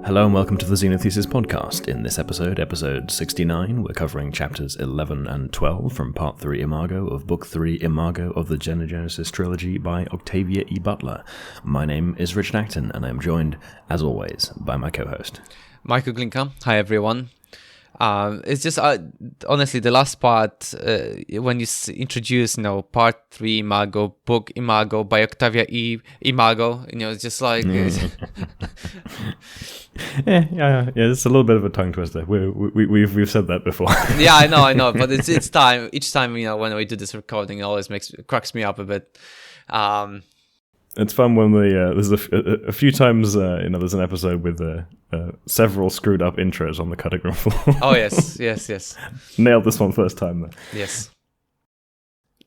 Hello and welcome to the Xenothesis podcast. In this episode, episode 69, we're covering chapters 11 and 12 from part 3 Imago of book 3 Imago of the Xenogenesis trilogy by Octavia E. Butler. My name is Richard Acton and I'm joined, as always, by my co-host, Michael Glinka. Hi everyone. It's just honestly the last part when you introduce, part 3 Imago, book Imago by Octavia E. Imago. It's just like yeah. It's a little bit of a tongue twister. We've said that before. Yeah, I know, but it's time. Each time when we do this recording, it always cracks me up a bit. It's fun when there's a few times there's an episode with several screwed up intros on the cutting room floor. Oh yes. Nailed this one first time though. Yes.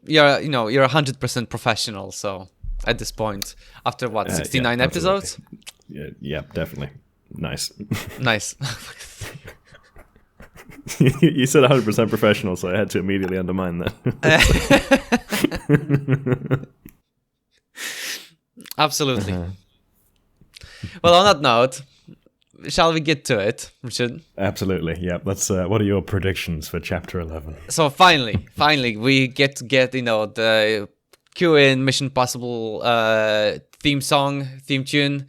You're 100% professional. So at this point, after 69 episodes. Yeah, definitely. Nice. You said 100% professional, so I had to immediately undermine that. Absolutely. Well, on that note, shall we get to it, Richard? Absolutely. Yeah. Let's. What are your predictions for chapter 11? So finally, we get the Q-in Mission Possible theme tune.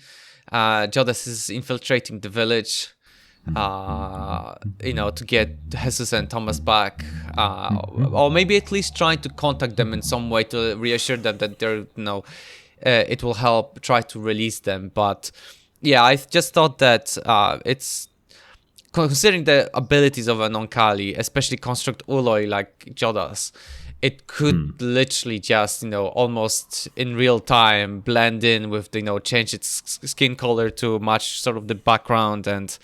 Jodahs is infiltrating the village, to get Jesus and Thomas back, or maybe at least trying to contact them in some way to reassure them that they're, it will help try to release them. But yeah, I just thought that it's considering the abilities of an Oankali, especially construct Ooloi like Jodahs, it could literally just, almost in real time blend in with, change its skin color to match sort of the background and...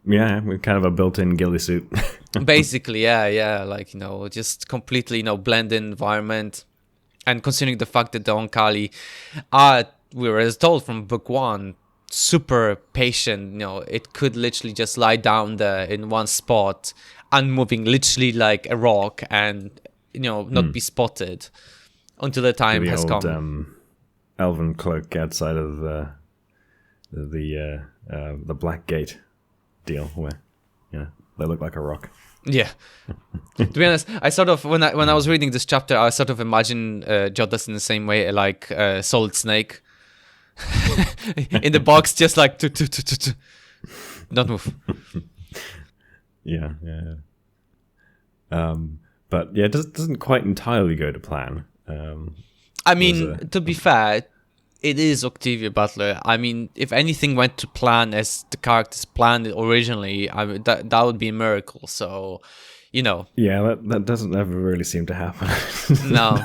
Yeah, with kind of a built-in ghillie suit. Basically, yeah, just completely, blend in environment. And considering the fact that the Oankali are, we were as told from book 1, super patient, it could literally just lie down there in one spot, unmoving, literally like a rock, and not be spotted until the time has come. Elven cloak outside of the Black Gate deal, where they look like a rock. Yeah. To be honest, I sort of when I was reading this chapter, I sort of imagine Jodahs in the same way, like Solid Snake in the box, just like don't move. Yeah. But yeah, it doesn't quite entirely go to plan. To be fair, it is Octavia Butler. If anything went to plan as the characters planned it originally, that would be a miracle. So, Yeah, that doesn't ever really seem to happen. No.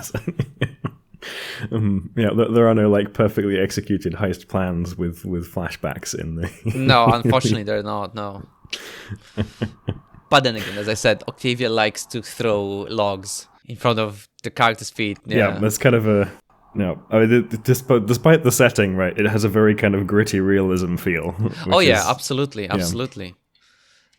There are no perfectly executed heist plans with flashbacks in the. No, unfortunately, they're not. No. But then again, as I said, Octavia likes to throw logs in front of the character's feet. Yeah, that's kind of a. No, despite the setting, right, it has a very kind of gritty realism feel. Oh yeah, absolutely.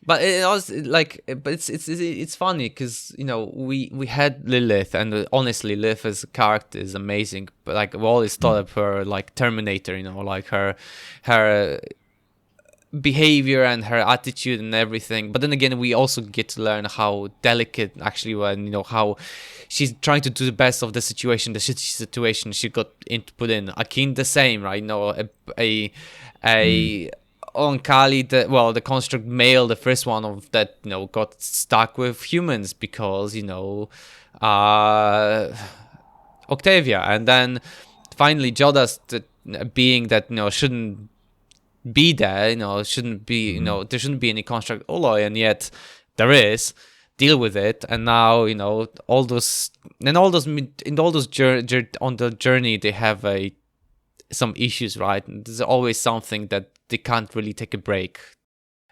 But it was it's funny because we had Lilith, and honestly, Lilith as a character is amazing. But we always thought of her like Terminator, her behavior and her attitude and everything. But then again, we also get to learn how delicate actually, when how she's trying to do the best of the situation, the shitty situation she got put in. Akin the same, right? A Oankali, the construct male, the first one of that, got stuck with humans because Octavia, and then finally Jodahs, being that shouldn't be there, shouldn't be, there shouldn't be any construct Ooloi, and yet there is. Deal with it, and now on the journey they have some issues, right? There's always something that they can't really take a breather.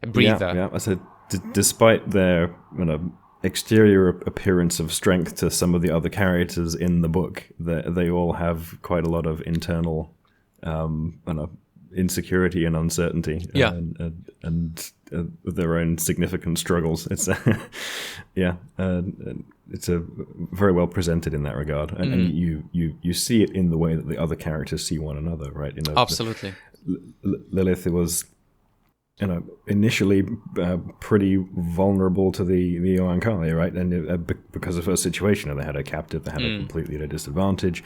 Yeah. I said, despite their exterior appearance of strength to some of the other characters in the book, they all have quite a lot of internal insecurity and uncertainty. Yeah. And their own significant struggles. It's it's a very well presented in that regard, and you see it in the way that the other characters see one another, right? Absolutely. Lilith was initially pretty vulnerable to the Oankali, right? And because of her situation, they had her captive, they had her completely at a disadvantage.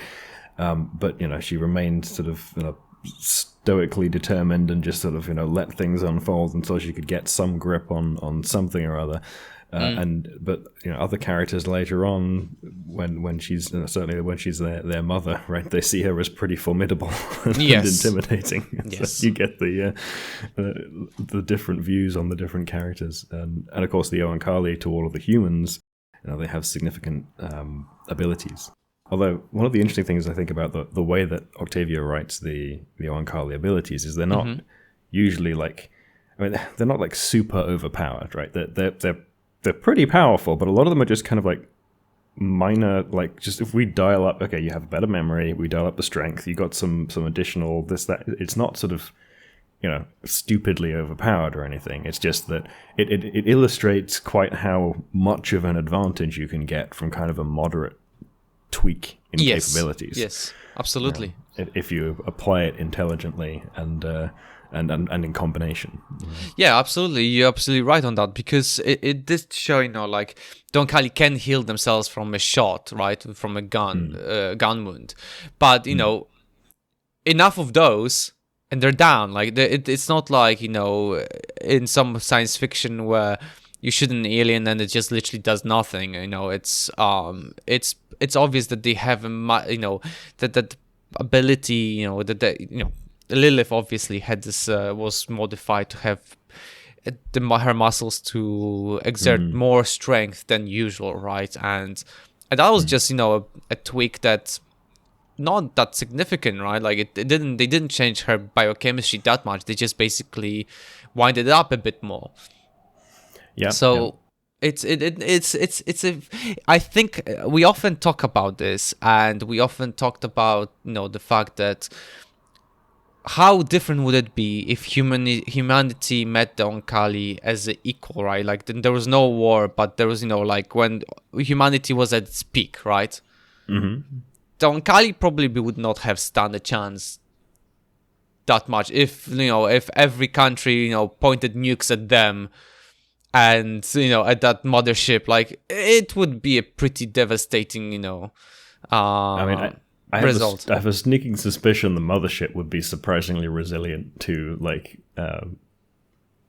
But she remained sort of stoically determined and just sort of let things unfold until she could get some grip on something or other. But other characters later on, when she's certainly when she's their mother, right? They see her as pretty formidable and intimidating. Yes. So you get the different views on the different characters, and of course the Oankali to all of the humans, they have significant abilities. Although one of the interesting things I think about the way that Octavia writes the Oankali abilities is they're not usually they're not like super overpowered, right? They're pretty powerful, but a lot of them are just kind of like minor, like just if we dial up, okay, you have better memory, we dial up the strength, you got some additional this, that. It's not sort of, stupidly overpowered or anything. It's just that it illustrates quite how much of an advantage you can get from kind of a moderate tweak in capabilities. Yes, absolutely. If you apply it intelligently and in combination. Yeah, absolutely. You're absolutely right on that, because it did show, like the Oankali can heal themselves from a shot, right, from a gun wound, but enough of those and they're down. Like it's not like in some science fiction where you shoot an alien and it just literally does nothing. It's obvious that they have that ability. Lilith obviously had this was modified to have her muscles to exert more strength than usual, right? And that was just a tweak that's not that significant, right? Like they didn't change her biochemistry that much. They just basically wind it up a bit more. Yeah. So it's I think we often talk about this, and we often talked about the fact that how different would it be if humanity met the Oankali as an equal, right? Like there was no war, but there was like when humanity was at its peak, right? Mm-hmm. The Oankali probably would not have stand a chance that much if every country pointed nukes at them. And at that mothership, like it would be a pretty devastating, I result. I have a sneaking suspicion the mothership would be surprisingly resilient to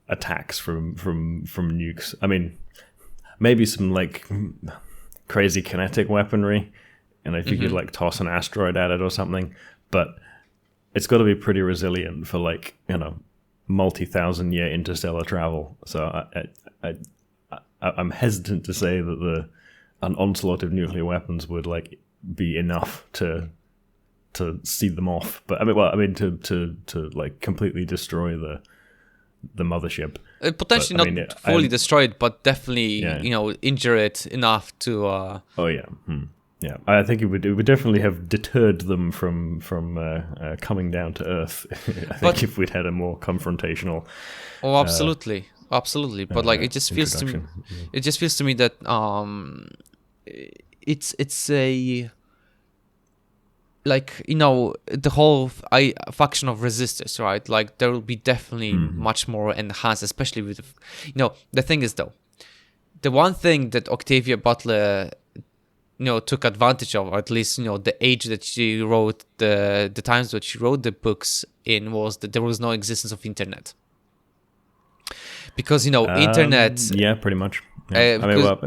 attacks from nukes. I mean, maybe some like crazy kinetic weaponry, and if you could toss an asteroid at it or something, but it's got to be pretty resilient for multi-thousand year interstellar travel. So I'm hesitant to say that an onslaught of nuclear weapons would be enough to see them off. But to completely destroy the mothership. Potentially not fully destroy it, but definitely injure it enough to. Oh yeah. Yeah, I think it would definitely have deterred them from coming down to Earth. I think if we'd had a more confrontational. Oh, absolutely. But it just feels to me that it's a the whole faction of resistors, right? Like there will be definitely much more enhanced, especially with the thing is though, the one thing that Octavia Butler took advantage of, or at least the age that she wrote the times that she wrote the books in, was that there was no existence of internet, because internet pretty much not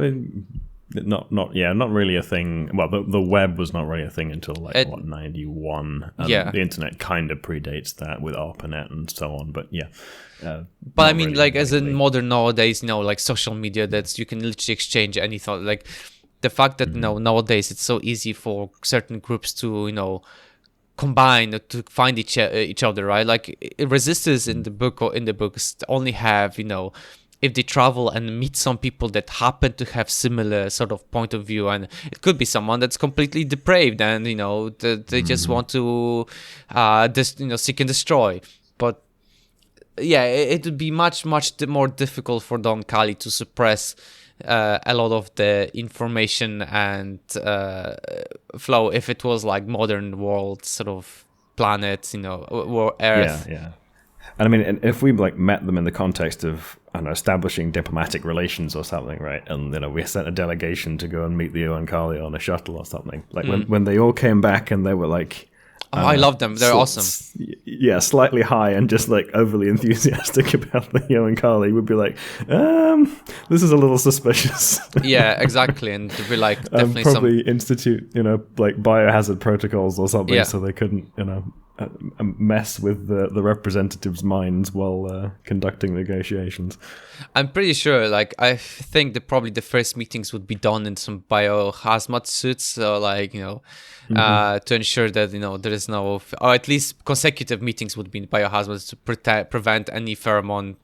really a thing. Well, the web was not really a thing until 91. The internet kind of predates that with ARPANET and so on, but but I mean really as in modern nowadays, social media, that you can literally exchange any thought, the fact that nowadays it's so easy for certain groups to combine to find each other, right? Like resistors in the books only have if they travel and meet some people that happen to have similar sort of point of view, and it could be someone that's completely depraved and they just want to seek and destroy. But it would be much more difficult for the Oankali to suppress a lot of the information and flow if it was like modern world sort of planet, or Earth. Yeah. And I mean, and if we like met them in the context of, I don't know, establishing diplomatic relations or something, right? And we sent a delegation to go and meet the Oankali on a shuttle or something. Like when they all came back and they were like, I love them. They're awesome. Yeah, slightly high and just like overly enthusiastic about the Oankali, would be like, this is a little suspicious. Yeah, exactly. And to be like, definitely probably institute, like biohazard protocols or something, Yeah. so they couldn't, mess with the representatives' minds while conducting negotiations. I'm pretty sure, like, I think that probably the first meetings would be done in some biohazmat suits, so like, to ensure that, there is no, or at least consecutive meetings would be in biohazmat to prevent any pheromone,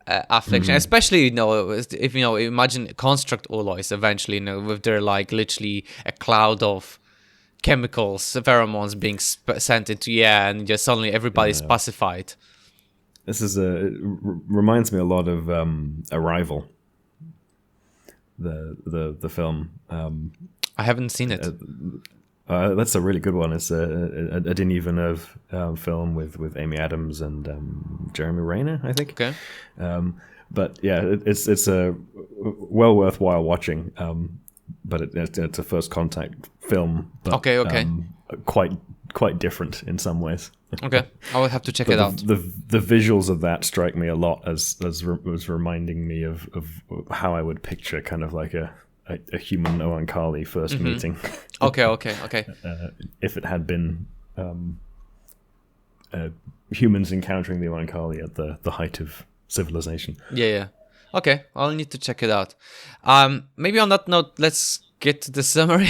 affliction, especially, if, imagine construct Oolois eventually, with their, like, literally a cloud of chemicals, pheromones being sent into and just suddenly everybody's pacified. This is it reminds me a lot of Arrival, the film. I haven't seen it. That's a really good one. It's a Denis Villeneuve film with Amy Adams and Jeremy Renner, I think. Okay. But yeah, it's a well worthwhile watching. But it's a first contact film. But, okay. Quite different in some ways. Okay, I will have to check it out. The visuals of that strike me a lot as was reminding me of how I would picture kind of like a human Oankali first meeting. Okay. If it had been humans encountering the Oankali at the height of civilization. Yeah. Okay, I'll need to check it out. Maybe on that note, let's get to the summary.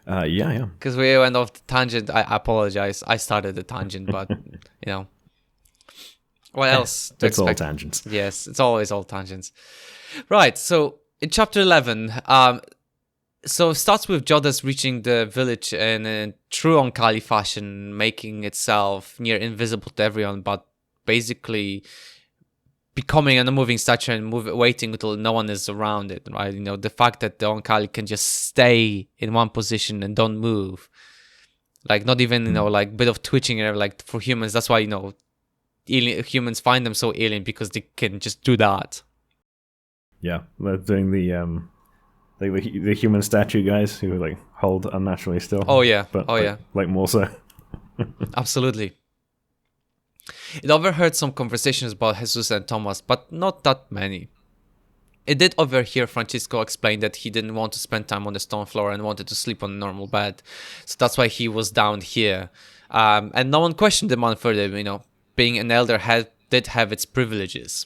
Yeah. Because we went off the tangent. I apologize. I started the tangent, but what else to it's expect? all tangents. Yes, it's always all tangents. Right. So in chapter 11, so it starts with Jodahs reaching the village in a true Oankali fashion, making itself near invisible to everyone, but basically becoming an unmoving statue and waiting until no one is around it, right? The fact that the Oankali can just stay in one position and don't move, like not even like bit of twitching and like for humans. That's why humans find them so alien, because they can just do that. Yeah, they're doing the human statue guys who like hold unnaturally still. Oh yeah, but like more so. Absolutely. It overheard some conversations about Jesus and Thomas, but not that many. It did overhear Francisco explain that he didn't want to spend time on the stone floor and wanted to sleep on a normal bed. So that's why he was down here. And no one questioned the man further, being an elder did have its privileges.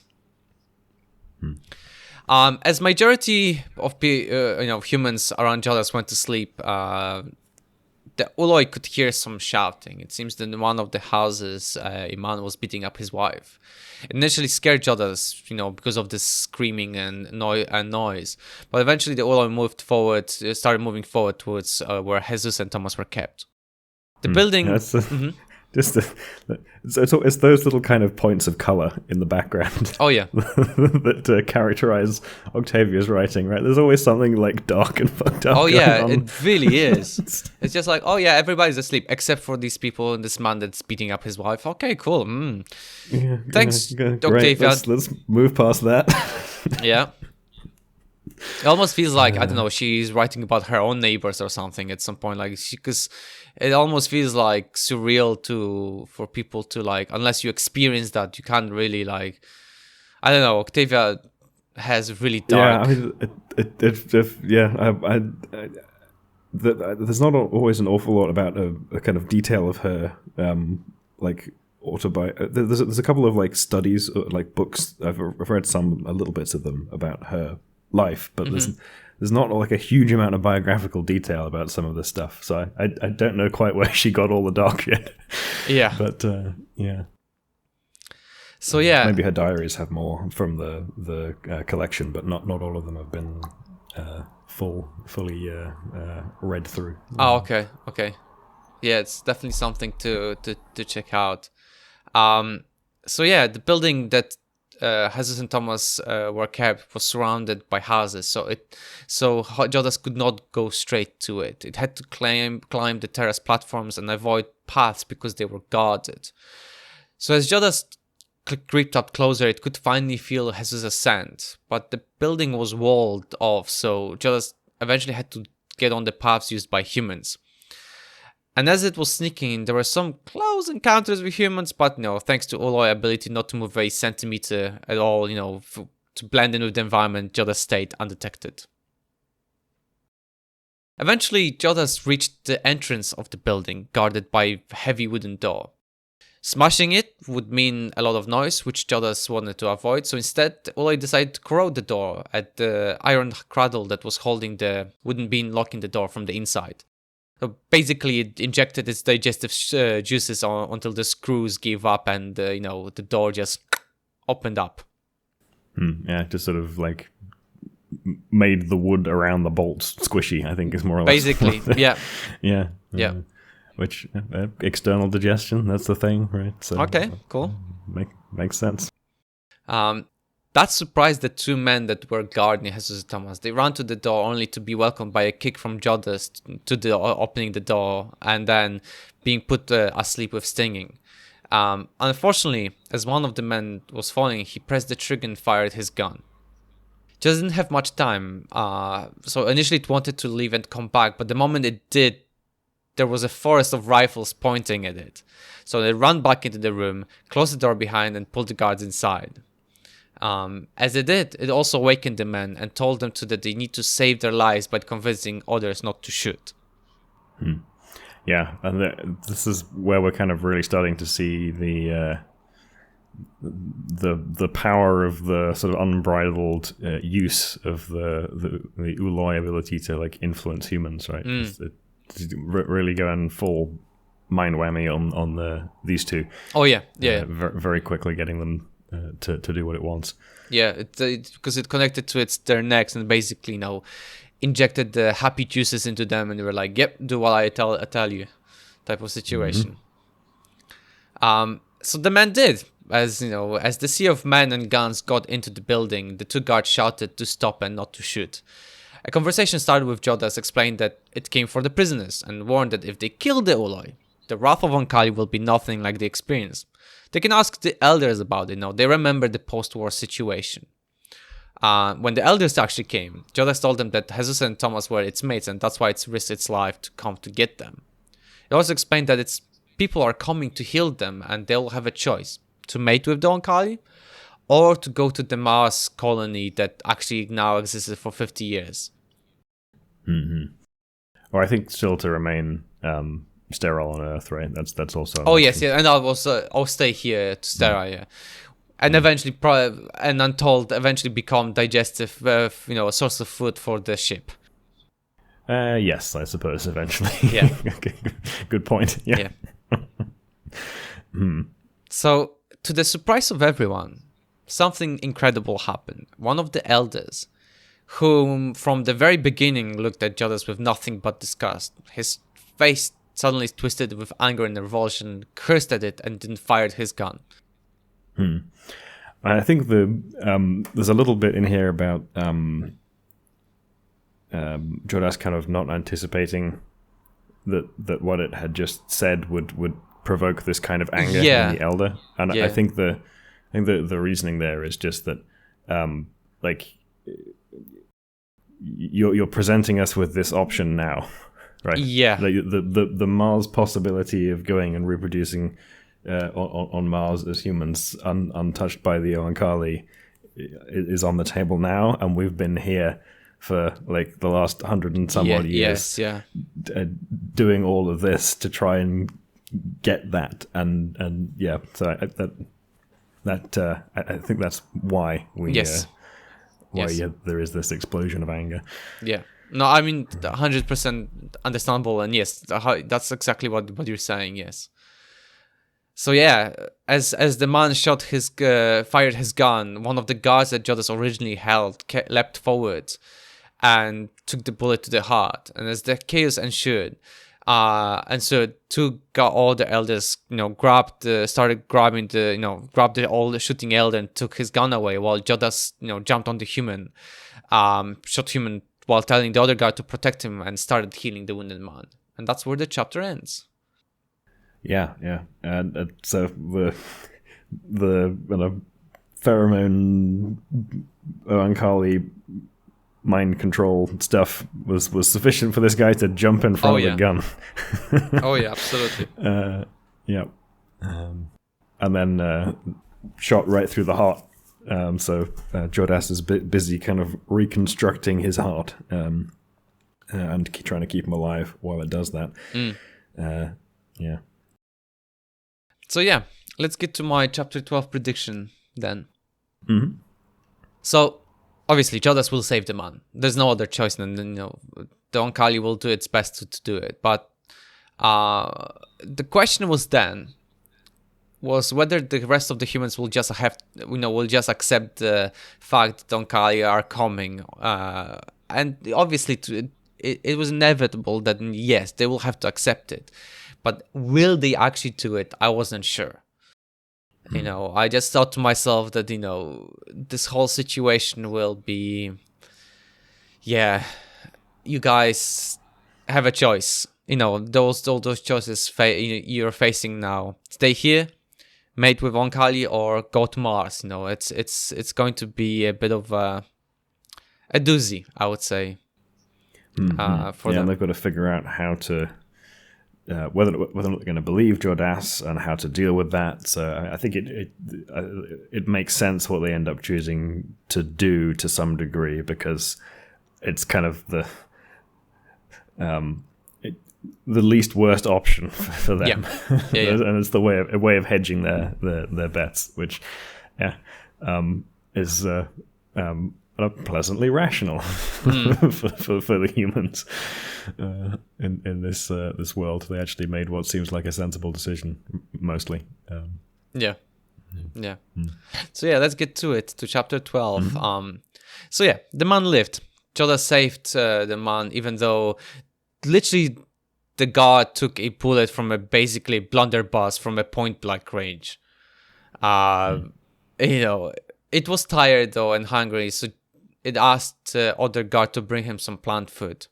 As majority of humans around Jodahs went to sleep, the Ooloi could hear some shouting. It seems that in one of the houses, a man was beating up his wife. It initially scared Jodahs, because of this screaming and noise. But eventually the Ooloi started moving forward towards where Jesus and Thomas were kept. The building... It's those little kind of points of color in the background. Oh yeah, that characterize Octavia's writing. Right, there's always something like dark and fucked up. Oh yeah, on. it really is. It's just like, oh yeah, everybody's asleep except for these people and this man that's beating up his wife. Okay, cool. Yeah, thanks, Octavia. Let's move past that. Yeah. It almost feels like, I don't know, she's writing about her own neighbors or something at some point, like because it almost feels like surreal for people to like, unless you experience that, you can't really like, I don't know, Octavia has really dark. Yeah, I mean, there's not always an awful lot about a kind of detail of her, like there's a couple of like studies, like books. I've read a little bits of them about her life, but there's not like a huge amount of biographical detail about some of this stuff, so I don't know quite where she got all the dark yet. Yeah, but yeah. So yeah, maybe her diaries have more from the collection, but not all of them have been fully read through. Oh, okay. Yeah, it's definitely something to check out. So yeah, the building that Jesus and Thomas were kept was surrounded by houses, so Jodahs could not go straight to it. It had to climb the terrace platforms and avoid paths because they were guarded. So as Jodahs creeped up closer, it could finally feel Jesus' ascent, but the building was walled off, so Jodahs eventually had to get on the paths used by humans. And as it was sneaking in, there were some close encounters with humans, but thanks to Ooloi ability not to move a centimeter at all, to blend in with the environment, Jodahs stayed undetected. Eventually, Jodahs reached the entrance of the building, guarded by a heavy wooden door. Smashing it would mean a lot of noise, which Jodahs wanted to avoid, so instead, Ooloi decided to corrode the door at the iron cradle that was holding the wooden beam locking the door from the inside. So basically, it injected its digestive juices until the screws gave up and, the door just opened up. Yeah, just sort of like made the wood around the bolts squishy, I think is more or less. Basically, yeah. Yeah. Which, external digestion, that's the thing, right? So, okay, cool. Makes sense. That surprised the two men that were guarding Jesus Thomas. They ran to the door only to be welcomed by a kick from Jodahs to the opening the door and then being put asleep with stinging. Unfortunately, as one of the men was falling, he pressed the trigger and fired his gun. Just didn't have much time, so initially it wanted to leave and come back, but the moment it did, there was a forest of rifles pointing at it. So they ran back into the room, closed the door behind, and pulled the guards inside. As it did, it also awakened the men and told them that they need to save their lives by convincing others not to shoot. Yeah, and this is where we're kind of really starting to see the power of the sort of unbridled use of the Ooloi ability to like influence humans, right? Really going full mind whammy on these two. Oh yeah. Very quickly getting them to do what it wants. Yeah, because it connected to their necks and basically injected the happy juices into them, and they were like, "Yep, do what I tell you," type of situation. So the men did. As the sea of men and guns got into the building, the two guards shouted to stop and not to shoot. A conversation started with Jodahs explained that it came for the prisoners and warned that if they kill the Ooloi, the wrath of Oankali will be nothing like the experience. They can ask the elders about it. They remember the post-war situation. When the elders actually came, Jodahs told them that Jesus and Thomas were its mates, and that's why it's risked its life to come to get them. It also explained that its people are coming to heal them, and they'll have a choice: to mate with the Oankali, or to go to the Mars colony that actually now existed for 50 years. Or I think still to remain sterile on Earth, right? That's also. Oh yes, yeah, and I'll stay here to sterile, yeah. And eventually, and untold, eventually become digestive, a source of food for the ship. Yes, I suppose eventually. Yeah. Good point. Yeah. So, to the surprise of everyone, something incredible happened. One of the elders, whom from the very beginning looked at Jodahs with nothing but disgust, his face suddenly twisted with anger and revulsion, cursed at it, and then fired his gun. I think there's a little bit in here about Jodahs kind of not anticipating that what it had just said would provoke this kind of anger in the elder, and I think the reasoning there is just that like you're presenting us with this option now, right? Yeah. Like the Mars possibility of going and reproducing on Mars as humans, untouched by the Oankali, is on the table now, and we've been here for like the last 100 and some odd years, doing all of this to try and get that, and yeah. So I think that's why we there is this explosion of anger. Yeah. No, I mean 100% understandable, and yes, that's exactly what you're saying. Yes. So yeah, as the man fired his gun, one of the guards that Jodahs originally held leapt forward and took the bullet to the heart. And as the chaos ensued, all the elders, grabbed the old shooting elder and took his gun away, while Jodahs, jumped on the human, shot human while telling the other guy to protect him, and started healing the wounded man. And that's where the chapter ends. Yeah. And so the pheromone Oankali mind control stuff was sufficient for this guy to jump in front of the gun. Oh yeah, absolutely. Yeah. And then shot right through the heart. So Jodahs is busy kind of reconstructing his heart and trying to keep him alive while it does that. Yeah. So yeah, let's get to my chapter 12 prediction then. Mm-hmm. So obviously Jodahs will save the man. There's no other choice than, the Oankali will do its best to do it. But the question was whether the rest of the humans will just accept the fact that Oankali are coming. And obviously it was inevitable that yes, they will have to accept it. But will they actually do it? I wasn't sure. I just thought to myself that, this whole situation will be, you guys have a choice. Those choices you're facing now. Stay here, mate with Oankali, or go to Mars. It's going to be a bit of a doozy, I would say. For them. And they've got to figure out how to whether or not they're going to believe Jodahs and how to deal with that. So I think it makes sense what they end up choosing to do to some degree, because it's kind of the least worst option for them. Yeah. And it's a way of hedging their bets, which is pleasantly rational for the humans in this world. They actually made what seems like a sensible decision, mostly. So let's get to it, to chapter 12. Mm-hmm. The man lived. Jodahs saved the man, even though literally the guard took a bullet from a basically blunderbuss from a point blank range. It was tired though and hungry, so it asked other guard to bring him some plant food.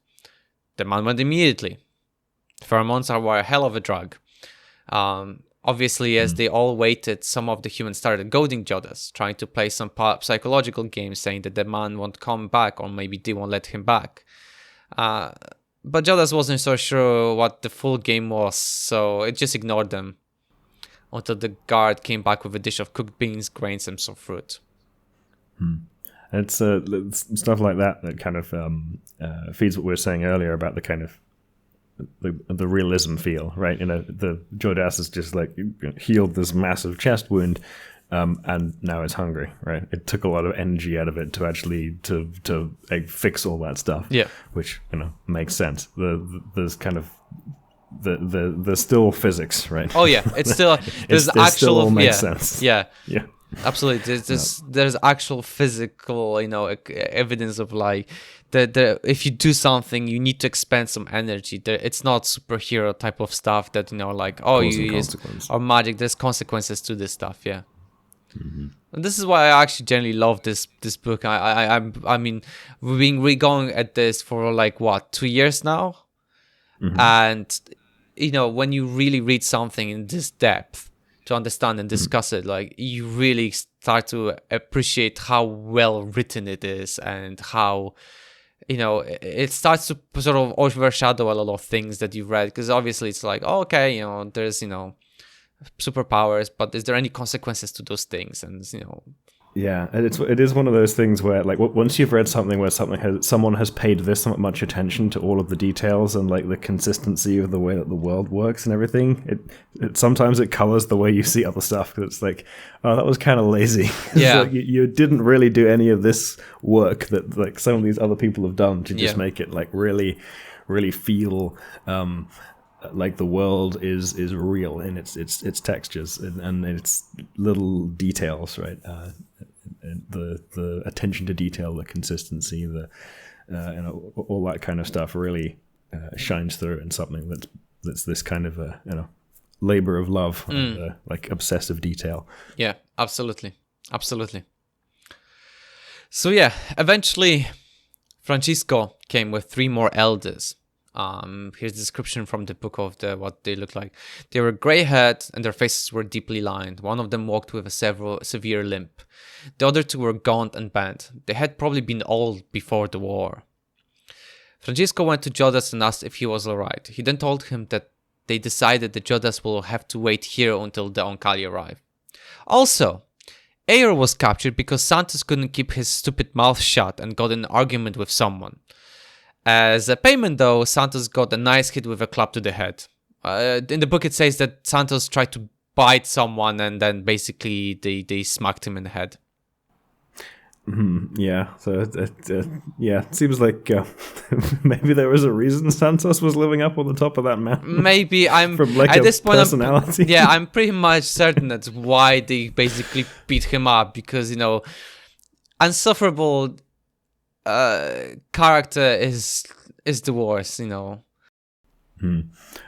The man went immediately. Pheromones were a hell of a drug. Obviously, as they all waited, some of the humans started goading Jodahs, trying to play some psychological games, saying that the man won't come back, or maybe they won't let him back. But Jodahs wasn't so sure what the full game was, so it just ignored them until the guard came back with a dish of cooked beans, grains, and some fruit. It's stuff like that kind of feeds what we were saying earlier about the kind of the realism feel, right? The Jodahs has just like healed this massive chest wound, and now it's hungry, right? It took a lot of energy out of it to actually to like, fix all that stuff. Yeah, which makes sense. There's kind of there's still physics, right? Oh yeah, it's still there's it actual still all makes sense. Yeah. Absolutely, there's actual physical, evidence of like the if you do something, you need to expend some energy. It's not superhero type of stuff that like you use or magic. There's consequences to this stuff, yeah. Mm-hmm. And this is why I actually generally love this book. I mean, we've been going at this for like 2 years now, and when you really read something in this depth, to understand and discuss it, like you really start to appreciate how well written it is, and how it starts to sort of overshadow a lot of things that you've read, because obviously it's like, there's superpowers, but is there any consequences to those things? And Yeah, it is one of those things where, like, once you've read something where someone has paid this much attention to all of the details and like the consistency of the way that the world works and everything, it sometimes it colors the way you see other stuff, because it's like, oh, that was kind of lazy. Yeah, like, you didn't really do any of this work that like some of these other people have done to just make it like really, really feel like the world is real in its textures and its little details, right? The attention to detail, the consistency, all that kind of stuff really shines through in something that's this kind of a labor of love, and, like obsessive detail. Yeah, absolutely. So yeah, eventually Francisco came with 3 more elders. Here's the description from the book of what they look like. They were grey-haired and their faces were deeply lined. One of them walked with a severe limp. The other two were gaunt and bent. They had probably been old before the war. Francisco went to Jodahs and asked if he was alright. He then told him that they decided the Jodahs will have to wait here until the Oankali arrive. Also, Aoar was captured because Santos couldn't keep his stupid mouth shut and got in an argument with someone. As a payment though, Santos got a nice hit with a club to the head. In the book it says that Santos tried to bite someone and then basically they smacked him in the head. Yeah, so it seems like maybe there was a reason Santos was living up on the top of that mountain. Maybe from like at this point personality. I'm pretty much certain that's why they basically beat him up, because insufferable character is the worst,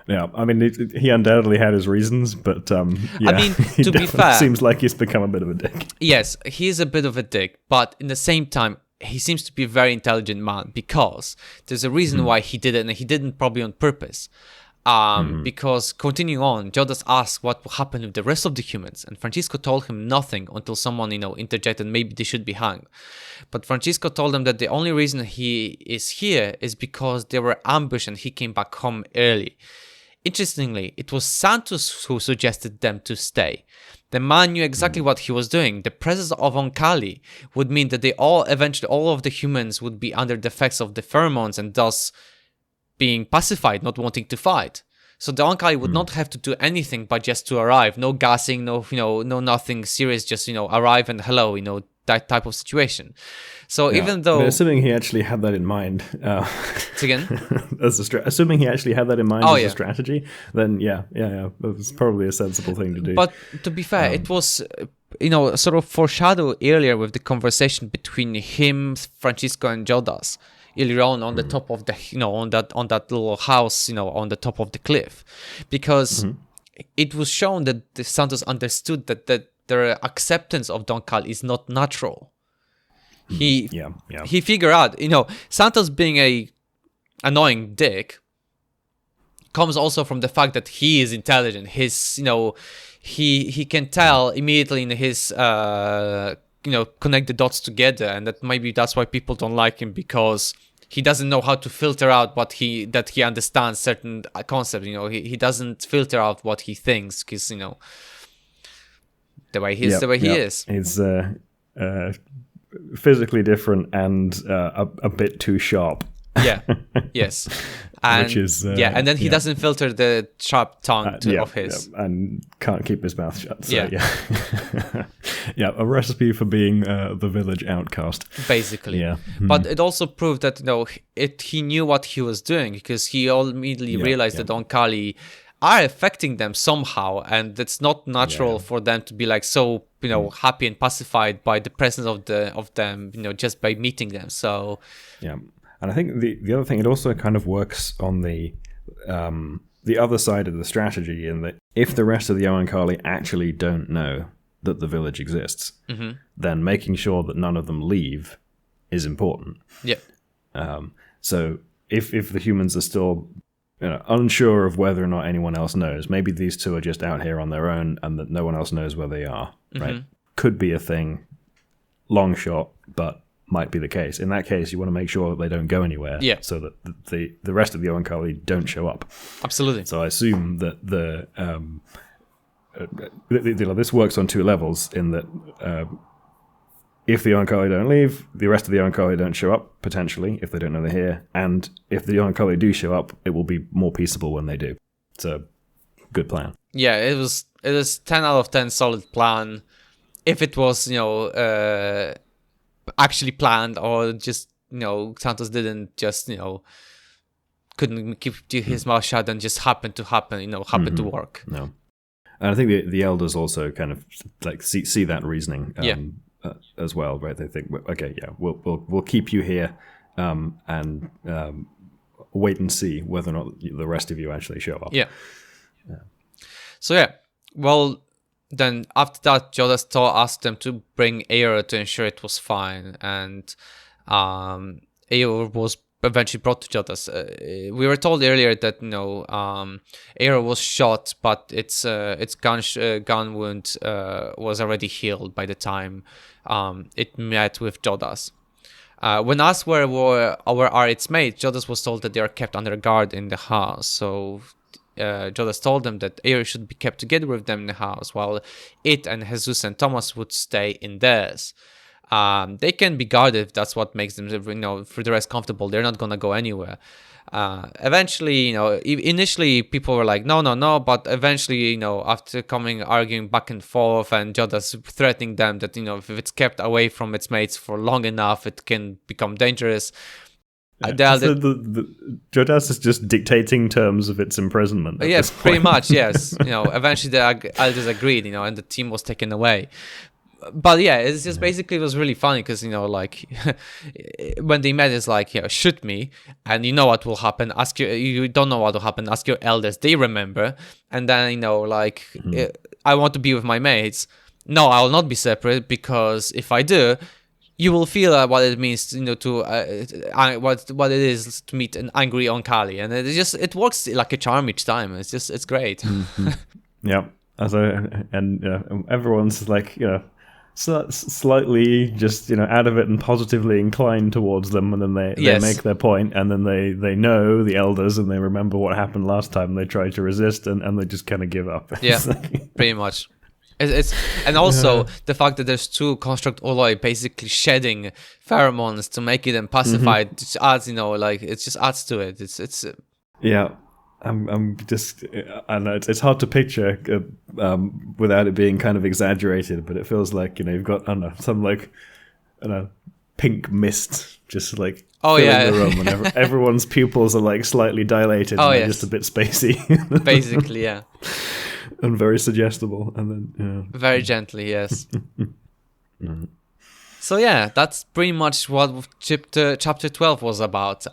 Yeah, I mean, he undoubtedly had his reasons, but I mean, to be fair, seems like he's become a bit of a dick. Yes, he is a bit of a dick, but in the same time, he seems to be a very intelligent man, because there's a reason why he did it, and he didn't probably on purpose. Because continuing on, Jodahs asked what happened with the rest of the humans, and Francisco told him nothing until someone, interjected maybe they should be hanged. But Francisco told them that the only reason he is here is because they were ambushed and he came back home early. Interestingly, it was Santos who suggested them to stay. The man knew exactly what he was doing. The presence of Oankali would mean that all of the humans would be under the effects of the pheromones and thus being pacified, not wanting to fight. So the Oankali would not have to do anything but just to arrive. No gassing, no nothing serious, just, arrive and hello, that type of situation. So even though... assuming he actually had that in mind... again? Assuming he actually had that in mind as a strategy, then it's probably a sensible thing to do. But to be fair, it was... sort of foreshadowed earlier with the conversation between him, Francisco, and Jodahs. Earlier on the top of the, on that little house, on the top of the cliff, because it was shown that the Santos understood that their acceptance of Oankali is not natural. He figured out, Santos being a annoying dick comes also from the fact that he is intelligent. His, he can tell immediately in his connect the dots together, and that maybe that's why people don't like him, because he doesn't know how to filter out that he understands certain concepts. He doesn't filter out what he thinks, because the way he is. He's physically different and a bit too sharp. Yeah. Yes. And, which is and then he doesn't filter the sharp tongue of his, and can't keep his mouth shut. So, a recipe for being the village outcast, basically. But it also proved that he knew what he was doing, because he immediately realized that Oankali are affecting them somehow, and it's not natural for them to be like so happy and pacified by the presence of them just by meeting them. So and I think the other thing, it also kind of works on the other side of the strategy, in that if the rest of the Oankali actually don't know that the village exists, then making sure that none of them leave is important. So if the humans are still unsure of whether or not anyone else knows, maybe these two are just out here on their own and that no one else knows where they are, right? Could be a thing, long shot, but might be the case. In that case, you want to make sure that they don't go anywhere, so that the rest of the Oankali don't show up. Absolutely. So I assume that this works on two levels, in that if the Oankali don't leave, the rest of the Oankali don't show up, potentially, if they don't know they're here. And if the Oankali do show up, it will be more peaceable when they do. So, good plan. Yeah, it was 10 out of 10 solid plan. If it was, actually planned, or just, Santos didn't just, couldn't keep his mouth shut and just happened to work. No. And I think the elders also kind of like see that reasoning. As well, right? They think, okay, we'll keep you here, and wait and see whether or not the rest of you actually show up. So well, then after that, Jodahs asked them to bring Aoar to ensure it was fine, and Aoar was eventually brought to Jodahs. We were told earlier that Aoar was shot, but its gun wound was already healed by the time it met with Jodahs. When asked where are its mates, Jodahs was told that they are kept under guard in the house. So Jodahs told them that Aoar should be kept together with them in the house, while it and Jesus and Thomas would stay in theirs. They can be guarded if that's what makes them, for the rest comfortable. They're not gonna go anywhere. Eventually, initially people were like, no, but eventually, after arguing back and forth, and Jodahs threatening them that, if it's kept away from its mates for long enough, it can become dangerous. The Jodahs is just dictating terms of its imprisonment. Yes, pretty much, yes. Eventually the elders agreed, and the team was taken away. But yeah, it's just basically it was really funny because when they met, it's like, shoot me, and you know what will happen. You don't know what will happen. Ask your elders; they remember. And then I want to be with my mates. No, I will not be separate, because if I do, you will feel what it means, what it is to meet an angry Oankali, and it works like a charm each time. It's great. Mm-hmm. Yeah, everyone's like slightly just out of it and positively inclined towards them, and then they make their point, and then they know the elders, and they remember what happened last time they tried to resist, and they just kind of give up. Yeah, pretty much. And also the fact that there's two construct Ooloi basically shedding pheromones to make it pacified, just adds, it just adds to it. It's yeah. I'm just, I know it's hard to picture without it being kind of exaggerated, but it feels like you've got some pink mist just like filling the room, and everyone's pupils are like slightly dilated, and they're just a bit spacey. Basically, yeah. And very suggestible, and then very gently, yes. So yeah, that's pretty much what chapter 12 was about.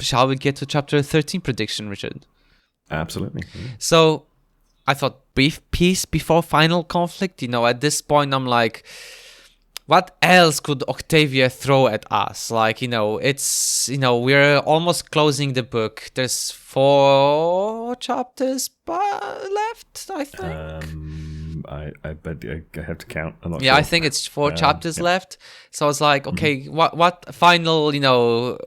Shall we get to chapter 13 prediction, Richard? Absolutely. So I thought brief peace before final conflict. At this point I'm like, what else could Octavia throw at us? It's we're almost closing the book. There's 4 chapters left, I think. I bet I have to count. I'm not sure. I think it's 4 chapters left. So I was like, okay, what final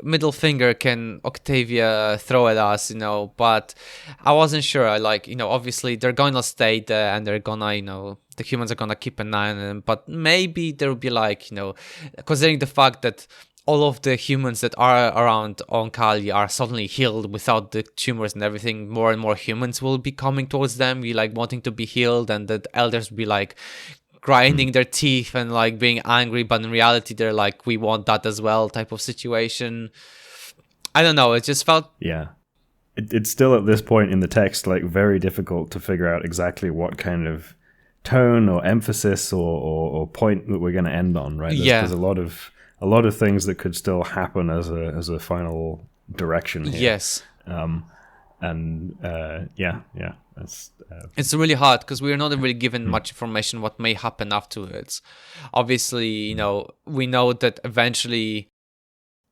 middle finger can Octavia throw at us? But I wasn't sure. Obviously they're gonna stay there, and they're gonna the humans are gonna keep an eye on them. But maybe there will be considering the fact that all of the humans that are around Oankali are suddenly healed without the tumors and everything, more and more humans will be coming towards them, wanting to be healed, and the elders will be grinding their teeth and being angry, but in reality they're we want that as well type of situation. I don't know, it just felt... Yeah. It's still at this point in the text very difficult to figure out exactly what kind of tone or emphasis or point that we're going to end on, right? There's a lot of things that could still happen as a final direction here. Yes. It's really hard because we're not really given much information what may happen afterwards. Obviously, we know that eventually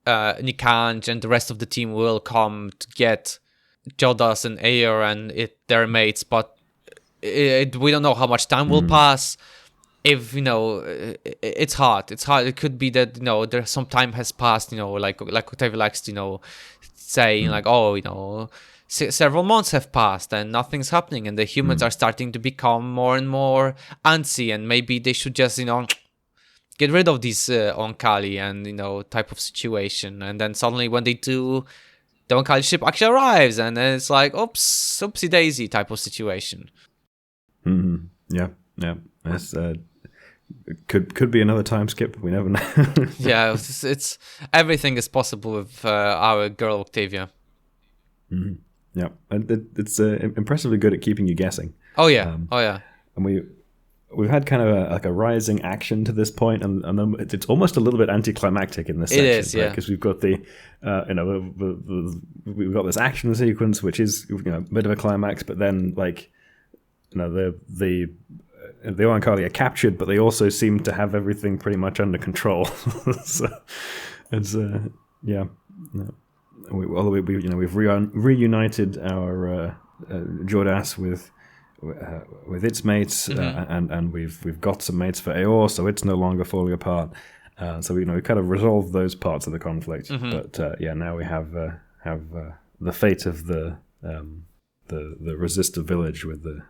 Nikanj and the rest of the team will come to get Jodahs and Aoar and their mates, but we don't know how much time will pass. If it's hard. It could be that there's some time has passed. Like Octavia likes to say several months have passed and nothing's happening, and the humans are starting to become more and more antsy, and maybe they should just get rid of these Oankali and type of situation. And then suddenly when they do, the Oankali ship actually arrives, and then it's like oops, oopsie daisy type of situation. Yeah. That's could be another time skip. We never know. Yeah, it's everything is possible with our girl Octavia. Yeah, and it's impressively good at keeping you guessing. Oh yeah, And we've had kind of a rising action to this point, and then it's almost a little bit anticlimactic in this section. It is, yeah, because we've got we've got this action sequence, which is a bit of a climax, but then the Oankali are captured, but they also seem to have everything pretty much under control. So it's We've reunited our Jodahs with its mates, and we've got some mates for Aoar, so it's no longer falling apart. So we kind of resolved those parts of the conflict. But now we have the fate of the resistor village with the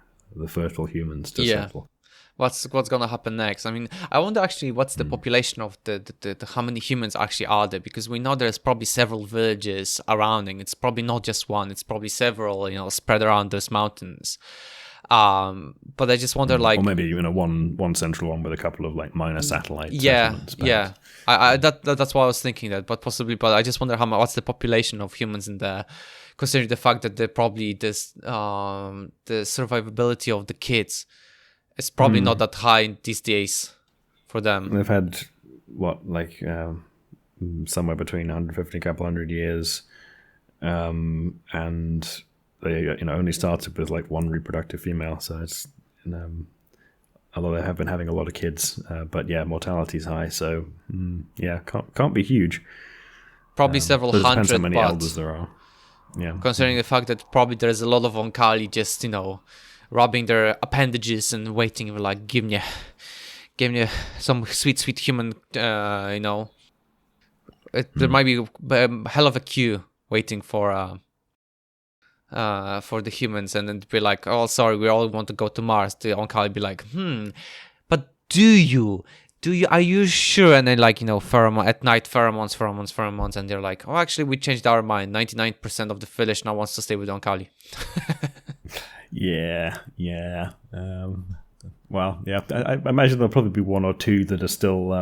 fertile humans to settle. What's gonna happen next? I mean, I wonder actually what's the population of the how many humans actually are there, because we know there's probably several villages around, and it's probably not just one, it's probably several, spread around those mountains. But I just wonder, like, or maybe even one central one with a couple of like minor satellite settlements. Yeah. That's why I was thinking that, but possibly. But I just wonder what's the population of humans in there, considering the fact that they're probably the survivability of the kids is probably not that high these days for them. They've had somewhere between 150 and a couple hundred years, and they only started with like one reproductive female, so it's although they have been having a lot of kids, but mortality's high, so can't be huge. Probably several hundred. Depends how many elders there are. Yeah, considering the fact that probably there's a lot of Oankali just rubbing their appendages and waiting, like, give me some sweet human. There might be a hell of a queue waiting for the humans, and then be like, oh, sorry, we all want to go to Mars. The Oankali be like, but do you, are you sure? And then, like, pheromone at night, pheromones, and they're like, oh, actually, we changed our mind. 99% of the village now wants to stay with Oankali. Yeah. I imagine there'll probably be one or two that are still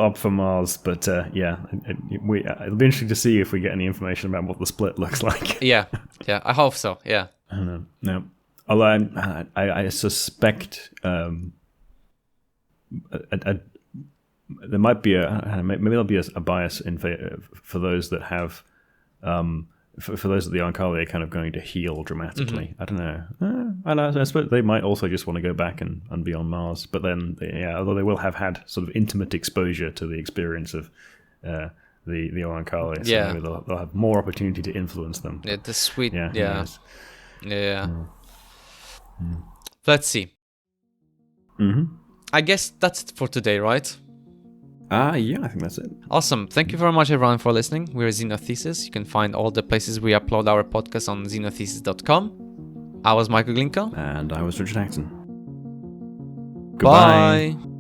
up for Mars, but it'll be interesting to see if we get any information about what the split looks like. Yeah, I hope so. Yeah. I don't know. No, although I suspect there might be maybe there'll be a bias in for those that have. For those of the Oankali are kind of going to heal dramatically. I don't know. I suppose they might also just want to go back and be on Mars. But then, although they will have had sort of intimate exposure to the experience of the Oankali, so maybe they'll have more opportunity to influence them. Yeah, the sweet. Yeah. Let's see. I guess that's it for today, right? I think that's it. Awesome. Thank you very much, everyone, for listening. We're Xenothesis. You can find all the places we upload our podcast on xenothesis.com. I was Michael Glinko. And I was Richard Hackton. Goodbye. Bye.